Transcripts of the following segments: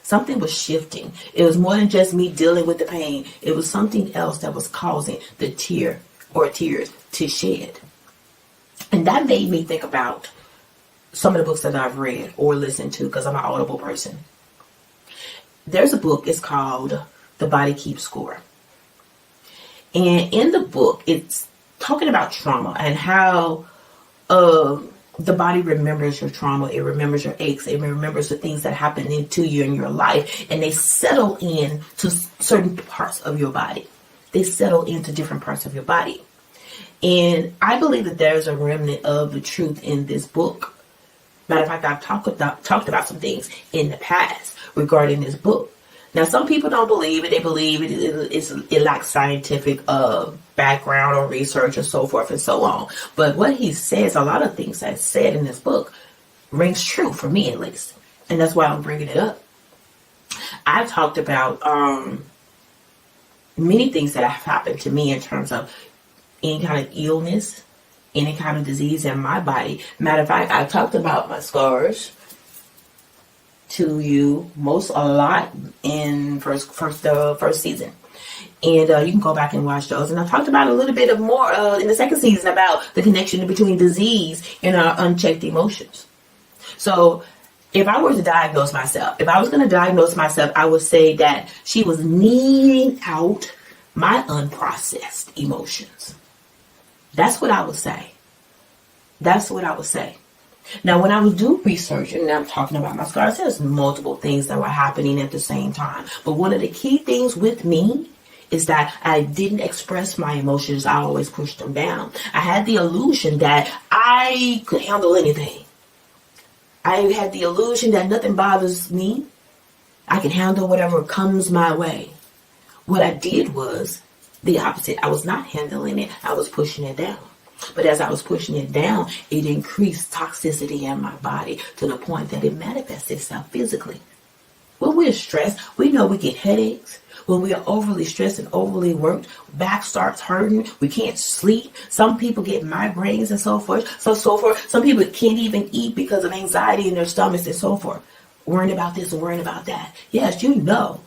Something was shifting. It was more than just me dealing with the pain. It was something else that was causing the tears to shed. And that made me think about some of the books that I've read or listened to, because I'm an audible person. There's a book, it's called The Body Keeps Score. And in the book, it's talking about trauma and how the body remembers your trauma. It remembers your aches. It remembers the things that happened to you in your life. And they settle in to certain parts of your body. They settle into different parts of your body. And I believe that there's a remnant of the truth in this book. Matter of fact, I've talked about some things in the past regarding this book. Now, some people don't believe it. They believe it lacks scientific background or research and so forth and so on. But what he says, a lot of things that's said in this book rings true for me at least. And that's why I'm bringing it up. I talked about many things that have happened to me in terms of any kind of illness, any kind of disease in my body. Matter of fact, I talked about my scars to you a lot in first season, and you can go back and watch those. And I talked about a little bit of more in the second season about the connection between disease and our unchecked emotions. So if I were to diagnose myself, if I was going to diagnose myself, I would say that she was needing out my unprocessed emotions. That's what I would say. That's what I would say. Now, when I was doing research, and I'm talking about my scars, there's multiple things that were happening at the same time. But one of the key things with me is that I didn't express my emotions. I always pushed them down. I had the illusion that I could handle anything. I had the illusion that nothing bothers me. I can handle whatever comes my way. What I did was the opposite. I was not handling it. I was pushing it down. But as I was pushing it down, it increased toxicity in my body to the point that it manifests itself physically. When we're stressed, we know we get headaches. When we are overly stressed and overly worked, back starts hurting. We can't sleep. Some people get migraines and so forth. Some people can't even eat because of anxiety in their stomachs and so forth. Worrying about this and worrying about that. Yes, you know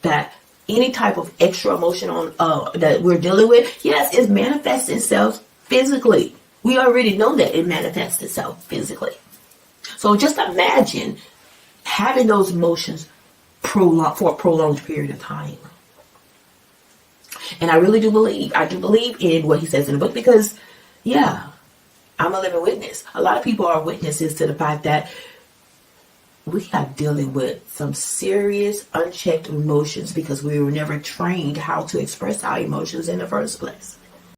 that any type of extra emotion that we're dealing with, yes, it manifests itself physically. We already know that it manifests itself physically. So just imagine having those emotions for a prolonged period of time. And I do believe in what he says in the book, because, yeah, I'm a living witness. A lot of people are witnesses to the fact that we are dealing with some serious unchecked emotions because we were never trained how to express our emotions in the first place.